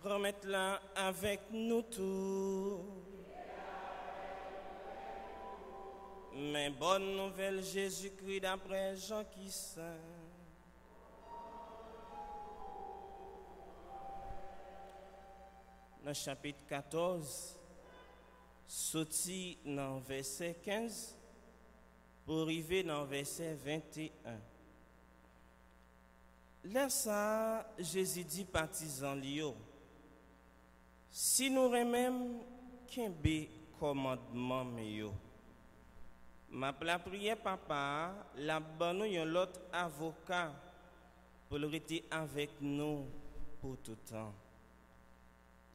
Remettre-la avec nous tous. Mais bonne nouvelle, Jésus-Christ d'après Jean qui saint. Dans le chapitre 14, sorti dans verset 15 pour arriver dans verset 21. Là, ça, Jésus dit partisan Lio. Si nous remèmes qu'un bé commandement meilleur. Ma prière papa, la bonne nous l'autre avocat pour le rester avec nous pour tout temps.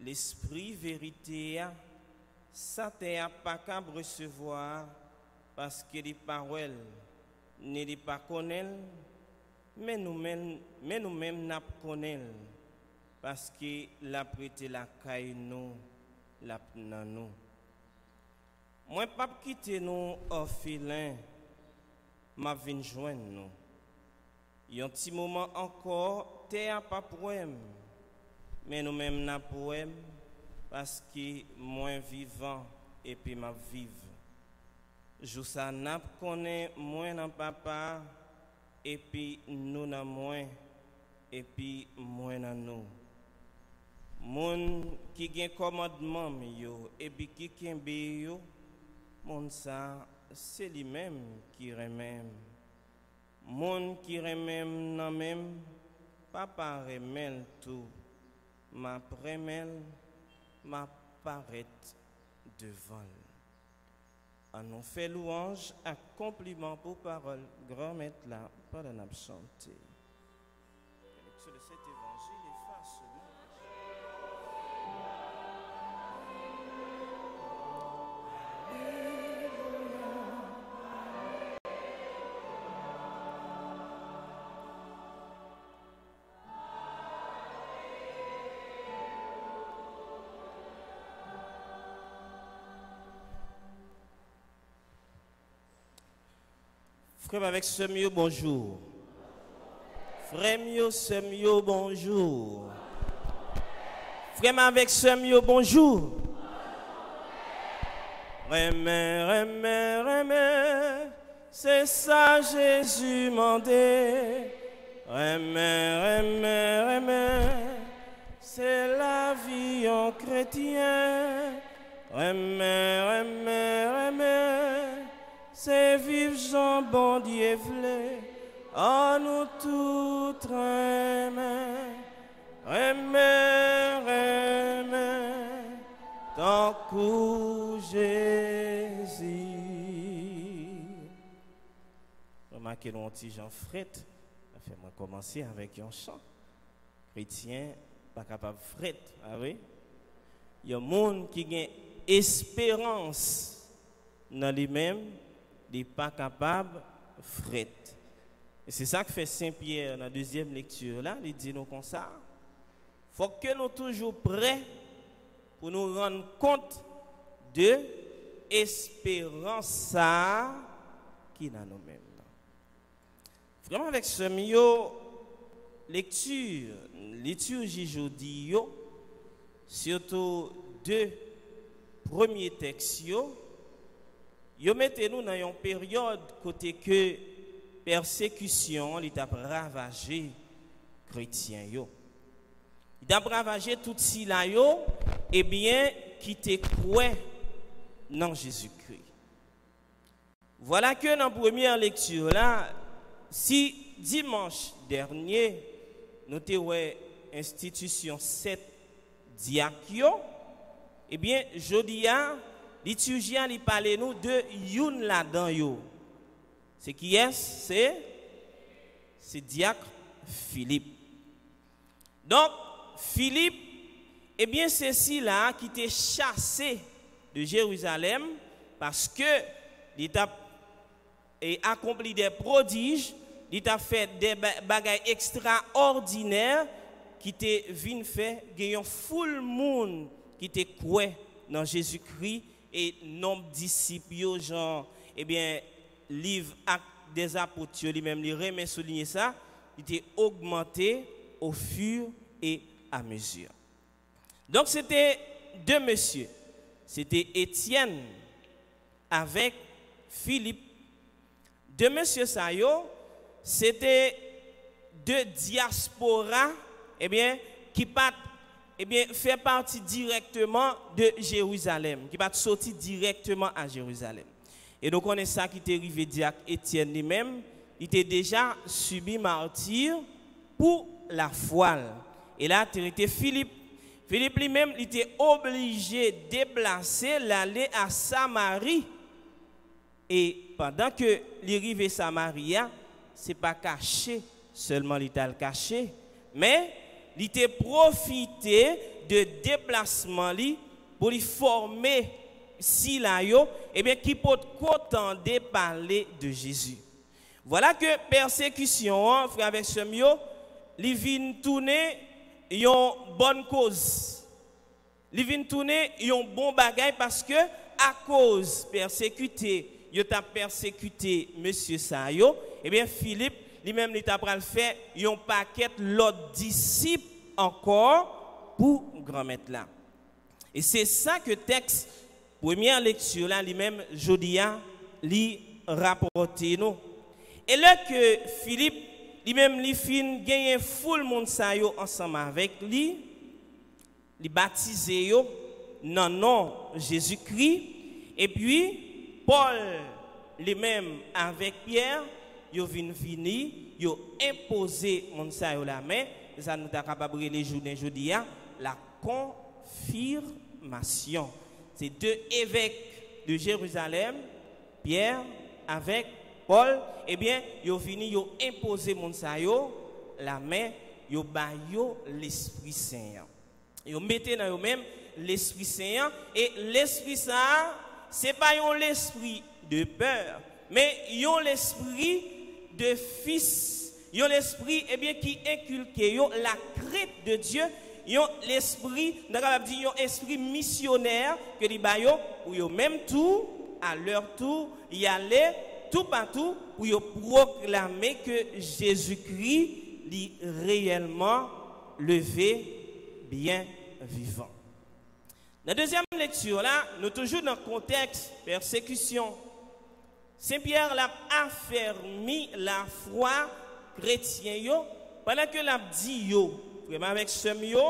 L'esprit vérité ça t'est pas qu'à recevoir parce que les paroles ne pas connaissent mais nous-mêmes n'a connaissons parce que la prêté la caille nous la nan nous. Moi pas quitter nous orphelins m'a vinn joindre nous. Un petit moment encore t'es pas problème. Mais nous-mêmes n'a poème parce que moins vivant et puis m'a vive. Je ça n'a connaît moins dans papa et puis nous n'a moins et puis moins dans nous. Mon qui gen commandement yo et puis qui kembe yo mon ça c'est lui-même qui remème. Mon qui remème nan même papa remèl tout. Ma prémelle ma paraître devant. On nous fait louange, à compliment pour parole, grand maître là, pas d'en absenter. Lecture de cet évangile efface Frère avec ce mieux, bonjour. Frère mieux, ce mieux, bonjour. Frère avec ce mieux, bonjour. Remè, c'est ça Jésus m'a dit. Remè, c'est la vie en chrétien. Remè. C'est vivre Jean bon Dieu vle, en nous tout remè, tant que Jésus. Remarquez mon petit Jean Fret, ça fait moi commencer avec un chant. Chrétien, pas capable fret, ah oui? Il y a un monde qui a espérance dans lui-même. Il n'est pas capable de fret. Et c'est ça que fait Saint-Pierre dans la deuxième lecture. Là, il dit nous comme ça. Il faut que nous soyons toujours prêts pour nous rendre compte de l'espérance qui est dans nous-mêmes. Vraiment avec ce milieu, liturgie jeudi, surtout deux premiers textes. Yo mettez-nous dans une période côté que persécution il a ravagé chrétien yo. Il a ravagé tout si là yo et bien qui te croit dans Jésus-Christ. Voilà que dans la première lecture là, si dimanche dernier nous avons institution 7 diacres, eh bien jeudi liturgien il parle nous de youn là-dedans yo. C'est qui est? C'est diacre Philippe. Donc Philippe, eh bien c'est ci là qui était chassé de Jérusalem parce que il a accompli des prodiges, il a fait des bagages extraordinaires qui étaient vinn faire gagnant full monde qui était quoi dans Jésus-Christ. Et nombre de disciples, genre, eh bien, livre Actes des apôtres, lui-même, il remet souligner ça, il était augmenté au fur et à mesure. Donc c'était deux messieurs. C'était Étienne avec Philippe. Deux messieurs Sayo, c'était deux diasporas qui pas fait partie directement de Jérusalem, qui pas sorti directement à Jérusalem. Et donc on est ça qui est arrivé diacre Étienne lui-même, il était déjà subi martyr pour la foi. Et là, il était Philippe. Philippe lui-même, il était obligé de déplacer, l'aller à Samarie. Et pendant que l'arrivée à Samarie, ce n'est pas caché, seulement il était caché, mais il était profité de déplacement pour lui former si là qui peut content de parler de Jésus. Voilà que persécution, frère avec ce mieux, il vient tourner une bonne cause. Il vient tourner un bon bagage parce que à cause persécuté, il a persécuté monsieur Sayo, Philippe lui-même il a fait un paquet l'autre disciples encore pour grand maître là. Et c'est ça que texte première lecture là lui-même Jodia lui rapporté nous. Et là que Philippe lui-même lui fin gagner full monde ça yo ensemble avec lui, li baptisé yo dans nom Jésus-Christ et puis Paul lui-même avec Pierre yo vinn fini yo imposé monde ça yo la main ça nous t'a capable les journées aujourd'hui la confirmation. C'est deux évêques de Jérusalem, Pierre avec Paul, yo fini yo imposé mon sa yo la main, yo ba yo l'Esprit Saint. Yo mettez dans yo même l'Esprit Saint et l'Esprit Saint c'est pas l'esprit de peur, mais yon l'esprit de fils, yon l'esprit qui inculque yo la crainte de Dieu. Yon l'esprit, yon esprit missionnaire que li ba yo ou yo même tout à leur tour y aller tout partout pour yo proclamer que Jésus-Christ est réellement levé bien vivant. Dans la deuxième lecture là, nous toujours dans le contexte persécution. Saint Pierre l'a affermi la foi chrétienne yo pendant que l'a dit yo vraiment avec ce mio,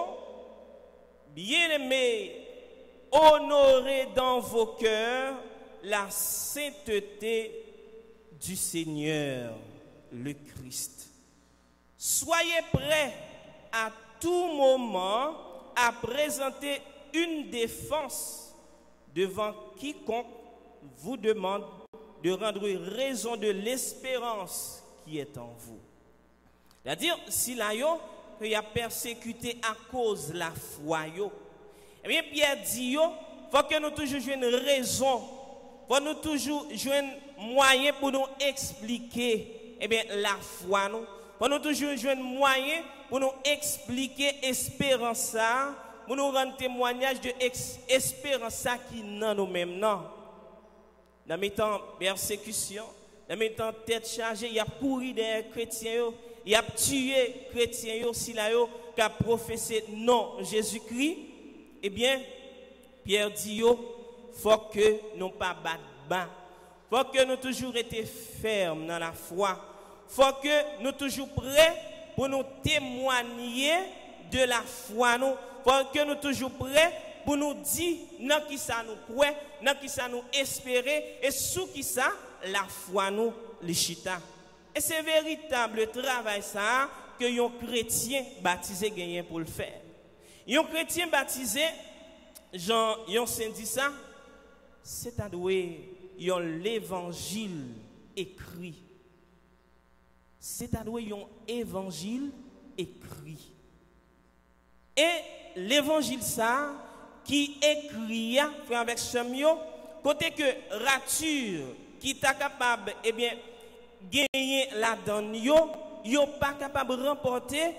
bien-aimés, honorez dans vos cœurs la sainteté du Seigneur, le Christ. Soyez prêts à tout moment à présenter une défense devant quiconque vous demande de rendre raison de l'espérance qui est en vous. C'est-à-dire, si là, qu'il a persécuté à cause de la foi. Pierre dit, il faut que nous toujours jouions une raison, faut nous toujours jouions un moyen pour nous expliquer la foi. Faut nous toujours jouions un moyen pour nous expliquer l'espérance, pour nous rendre témoignage de l'espérance qui est dans nous-mêmes. Dans mes temps persécution, dans mes temps tête chargée, il y a pourri des chrétiens. Il a tué chrétiens aussi là qui a professé non Jésus-Christ. Pierre dit faut que nous pas battre bas. Faut que nous toujours été fermes dans la foi. Faut que nous toujours prêts pour nous témoigner de la foi nous. Faut que nous toujours prêts pour nous dire dans qui ça nous croit, dans qui ça nous espérer et sous qui ça la foi nous les chita. Et c'est véritable travail ça que un chrétien baptisé gagne pour le faire. Un chrétien baptisé, Jean Saint dit ça, c'est à dire l'évangile écrit. C'est à dire un évangile écrit. Et l'évangile ça qui écrit avec Samuel, côté que rature qui est capable gagner la donne yo pas capable de remporter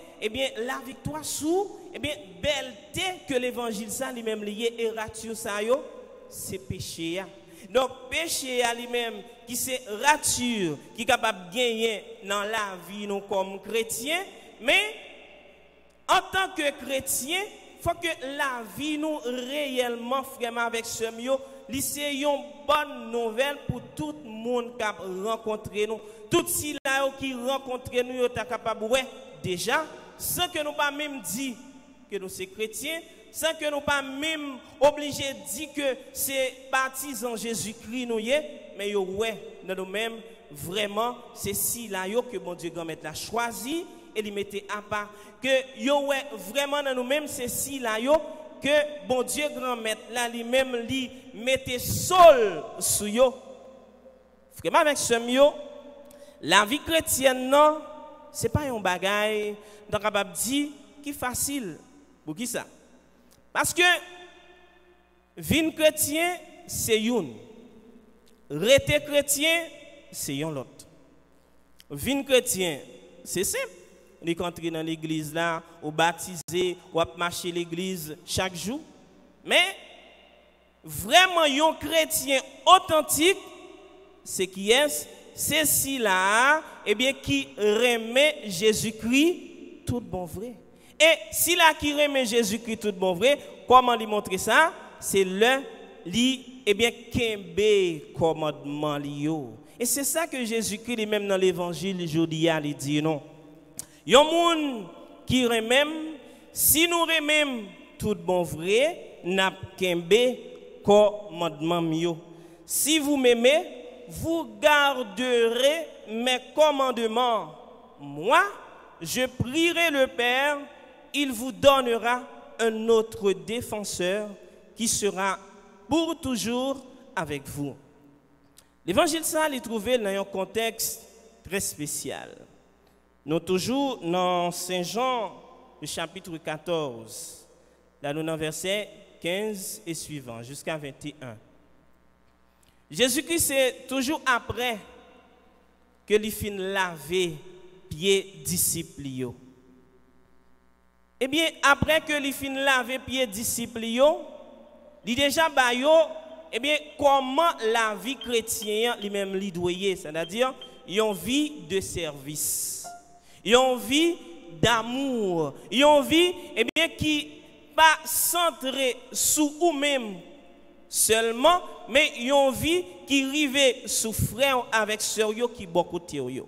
la victoire sous belleté que l'évangile ça lui-même lié et rature ça yo c'est péché. Donc péché à lui-même qui c'est rature qui est capable de gagner dans la vie nous comme chrétien, mais en tant que chrétien faut que la vie nous réellement vraiment avec ce mieux, c'est une bonne nouvelle pour tout le monde qui a rencontré nous. Tout si là qui rencontre nous est capable déjà sans que nous pas même dit que nous sommes chrétiens, sans que nous pas même obligés de dire que c'est partisans Jésus-Christ nous y est, mais ouais dans nous-mêmes vraiment c'est si là que mon Dieu grand l'a choisi et il mettait à part que yo ouais vraiment dans nous-mêmes c'est si là que bon Dieu grand maître là lui-même lui mettait sol sur yo. Vraiment avec ce mieux la vie chrétienne non c'est pas un bagage donc capable dire qui facile pour qui ça parce que vie chrétien c'est une rester chrétien c'est un l'autre vie chrétien c'est simple on est entré dans l'église là ou baptisé ou marcher l'église chaque jour mais vraiment un chrétien authentique c'est qui est c'est si là eh bien qui remet Jésus-Christ tout bon vrai et si là qui remet Jésus-Christ tout bon vrai comment lui montrer ça c'est le li eh bien kembe commandement lio et c'est ça que Jésus-Christ lui-même dans l'évangile aujourd'hui il dit non yon moun qui remet si nous remet tout bon vrai n'a kembe commandement mio si vous m'aimez vous garderez mes commandements. Moi, je prierai le Père, il vous donnera un autre défenseur qui sera pour toujours avec vous. L'évangile ça est trouvé dans un contexte très spécial. Nous toujours dans Saint Jean, le chapitre 14, là nous dans verset 15 et suivant jusqu'à 21. Jésus-Christ, c'est toujours après que il fin laver pieds disciples. Eh bien, après que il fin laver pieds disciples, il déjà bayo, eh bien, comment la vie chrétienne lui-même lui doit, c'est-à-dire une vie de service, une vie d'amour, une vie, eh bien, qui pas centrée sur vous-même seulement, mais une vie qui rive sous frère avec sœur qui beaucoup de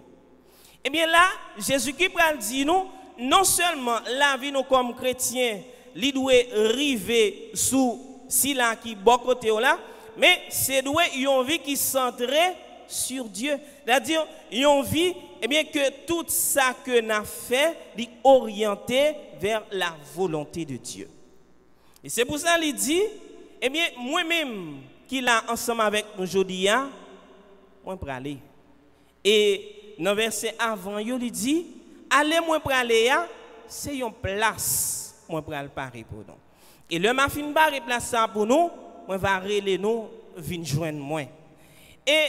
Eh bien là, Jésus-Christ dit nous, non seulement la vie nous comme chrétiens, il doit river sous si là qui beaucoup de là, mais c'est doit une vie qui centrée sur Dieu. C'est-à-dire une vie eh bien que tout ça que n'a fait est orienté vers la volonté de Dieu. Et c'est pour ça qu'il dit eh bien, moi-même, qui l'a ensemble avec nous aujourd'hui, moi, je vais aller. Et dans le verset avant, il dit, allez, moi, pour aller, c'est une place, moi, pour aller parer pour nous. Et le mafin bar est place pour nous, moi, va aller nous, venir joindre moi. Et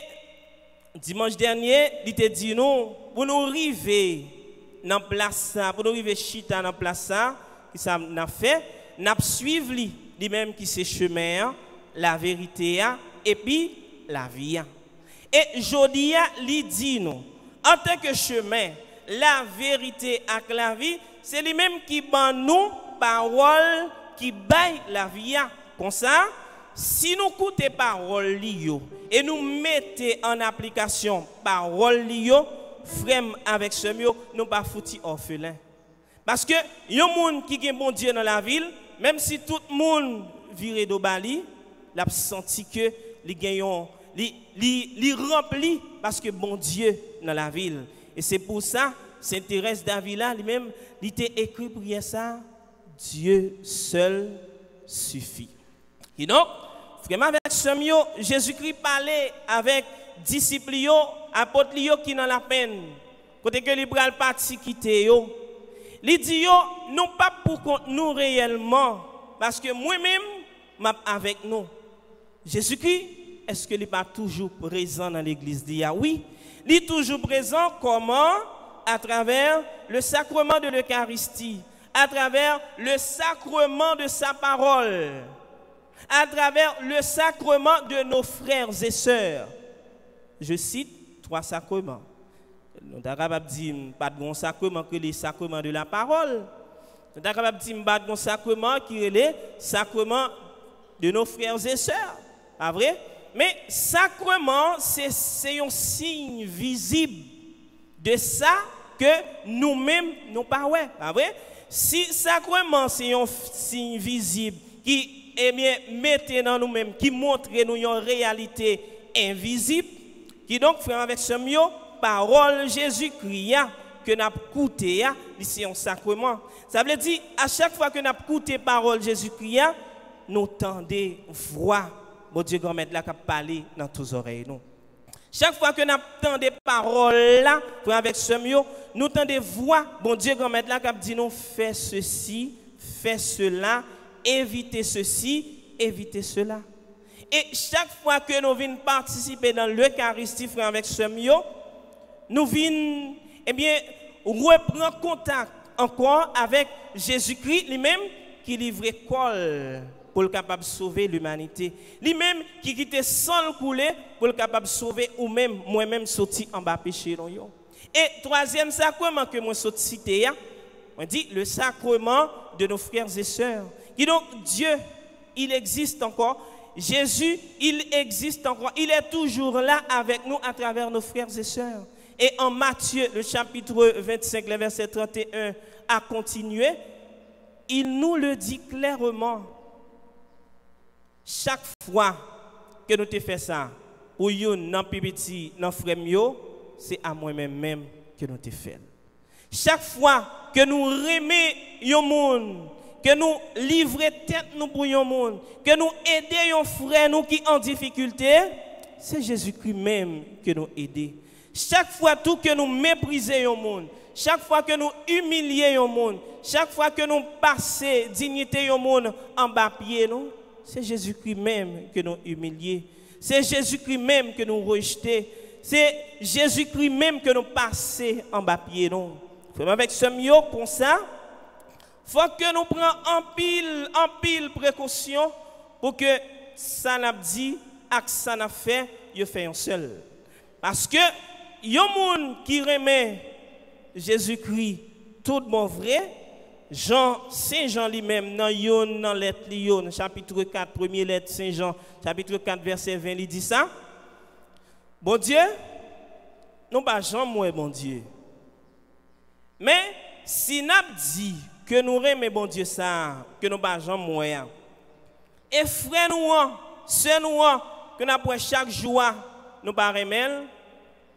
dimanche dernier, il te dit nous, pour nous arriver dans place, pour nous arriver chita dans place, qui ça n'a fait, n'a suivre lui-même qui c'est chemin, la vérité et puis la vie. Et Jodia lui dit nous, en tant que chemin, la vérité et la vie, c'est lui-même qui ban nous parole qui baille la vie. Comme ça, si nous écoutons parole lio et nous mettons en application parole lio, frère avec ce mieux, nous pas foutu orphelin. Parce que y a un monde qui est bon Dieu dans la ville, même si tout le monde vire de Bali, il a senti que les gagnants, les rempli parce que bon Dieu dans la ville. Et c'est pour ça, Saint Thérèse d'Avila lui-même, il était écrit pour ça, Dieu seul suffit. Et donc, vraiment avec ce mieux, Jésus-Christ parlait avec disciples, apôtres qui dans la peine, côté que les bras parti quitter yo. Il dit non pas pour nous réellement, parce que moi-même, je suis avec nous. Jésus-Christ, est-ce qu'il n'est pas toujours présent dans l'église d'hier? Oui, il est toujours présent. Comment? À travers le sacrement de l'Eucharistie, à travers le sacrement de sa parole, à travers le sacrement de nos frères et sœurs. Je cite 3 sacrements. Nous avons dit pas de bon sacrement que les sacrements de la parole. Nous sommes capables de dire un sacrement qui est le sacrement de nos frères et sœurs. Pas vrai? Mais sacrement, c'est un signe visible de ça que nous-mêmes, nous pas ouais. Pas vrai? Si sacrement, c'est un signe visible qui eh bien, mettez dans nous-mêmes, qui montre nous une réalité invisible, qui donc, frère avec ce mieux, parole Jésus-Christ que nous avons écouté, c'est un sacrement. Ça veut dire, à chaque fois que nous avons écouté parole Jésus-Christ, nous tendez voix, mon Dieu, grand maître là, qui parler dans tous oreilles. Nous. Chaque fois que nous entendons paroles là, avec ce mieux, nous entendons voix, bon Dieu, grand maître là, qui dit nous, fais ceci, fais cela, évitez ceci, évitez cela. Et chaque fois que nous venons participer dans l'Eucharistie, frère, avec ce mieux, nous venons, eh bien, reprendre contact encore avec Jésus-Christ lui-même qui livrait col pour le capable de sauver l'humanité. Lui-même qui quittait sans le couler pour le capable de sauver ou même moi-même sorti en bas péché. Et troisième sacrement que moi sorti cité, on dit le sacrement de nos frères et sœurs. Et donc Dieu, il existe encore. Jésus, il existe encore. Il est toujours là avec nous à travers nos frères et sœurs. Et en Matthieu, le chapitre 25, le verset 31, à continuer, il nous le dit clairement. Chaque fois que nous te fait ça, ou yon nan pipiti, nan frère, c'est à moi-même que nous te fait. Chaque fois que nous remet yon monde, que nous livrons tête nous pour yon monde, que nous aidons yon frère nous qui en difficulté, c'est Jésus-Christ même que nous aidons. Chaque fois tout que nous méprisons le monde, chaque fois que nous humilions le monde, chaque fois que nous passons dignité au monde en bas pied, c'est Jésus-Christ même que nous humilions. C'est Jésus-Christ même que nous rejetons. C'est Jésus-Christ même que nous passons en bas pied. Avec ce mieux comme ça, il faut que nous prenions en pile précaution pour que ça n'a dit et ça n'a fait, il fait un seul. Parce que il y a des gens qui remet Jésus-Christ tout bon vrai. Saint Jean lui-même, dans lettre Lyon, chapitre 4, première lettre Saint Jean, chapitre 4, verset 20, il dit ça. Bon Dieu, nous pas Jean moi, bon Dieu. Mais si nous dit que nous remet bon Dieu ça, que nous pas Jean moi, et frère nous, sœur nous, que nous avons chaque jour, nous pas remet,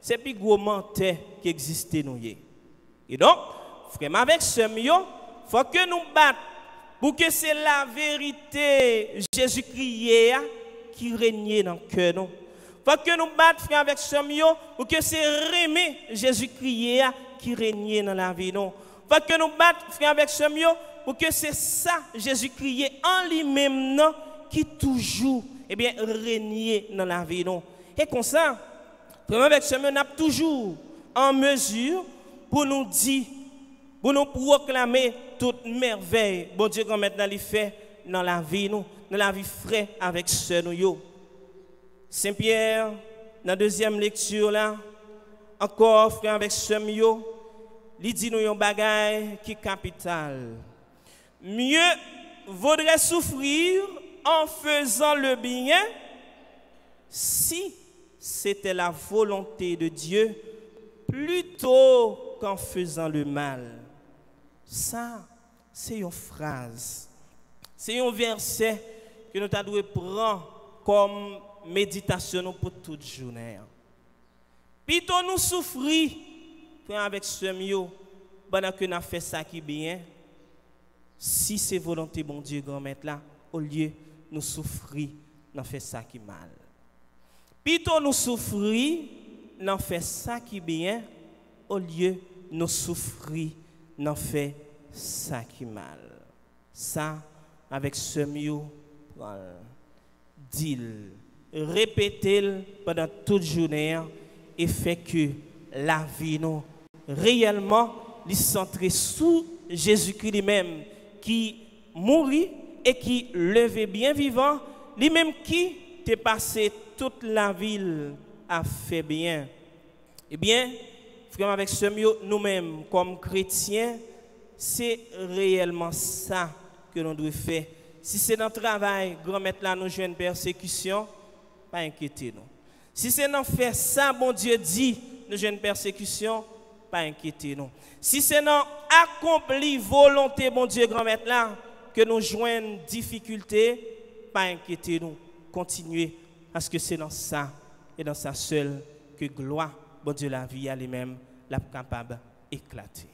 c'est plus gros menteur qui existe nous. Et donc, frère, avec ce mieux, il faut que nous battions pour que c'est la vérité Jésus-Christ qui règne dans le cœur. Il faut que nous battions, frère, avec ce mieux pour que c'est remet Jésus-Christ qui règne dans la vie. Il faut que nous battions, frère, avec ce mieux pour que c'est ça Jésus-Christ en lui-même qui toujours règne dans la vie. Et comme ça, avec ce mieux, nous sommes toujours en mesure pour nous dire, pour nous proclamer toute merveille, bon Dieu, qu'on maintenant il fait dans la vie, nous, dans la vie frère avec ce nous. Saint-Pierre, dans la deuxième lecture, là, encore frère avec ce nous, il dit nous un bagage qui est capital. Mieux vaudrait souffrir en faisant le bien si c'était la volonté de Dieu plutôt qu'en faisant le mal. Ça, c'est une phrase, c'est un verset que nous devons prendre comme méditation pour toute journée. Plutôt nous souffrir avec ce mieux pendant que nous fait ça qui est bien, si c'est volonté bon Dieu grand maître là, au lieu nous souffrir, nous fait ça qui est mal. Plutôt nous souffrir, nous fait ça qui est bien, au lieu nous souffrir, nous fait ça qui est mal. Ça, avec ce mieux, dit-il, répétez-le pendant toute journée et fait que la vie, nous, réellement, est centrée sous Jésus-Christ lui-même, qui mourit et qui levait bien vivant, lui-même qui t'est passé toute la ville a fait bien. Eh bien, frère, avec ce mieux, nous-mêmes, comme chrétiens, c'est réellement ça que nous devons faire. Si c'est dans le travail, grand-mère là, nous jouons une persécution, pas inquiétez-nous. Si c'est dans faire ça, bon Dieu dit, nous jouons une persécution, pas inquiétez-nous. Si c'est dans accomplir volonté, bon Dieu, grand-mère là, que nous jouons difficulté, pas inquiétez-nous. Continuez, parce que c'est dans ça et dans ça seul que gloire, bon Dieu, la vie elle-même, la capable d'éclater.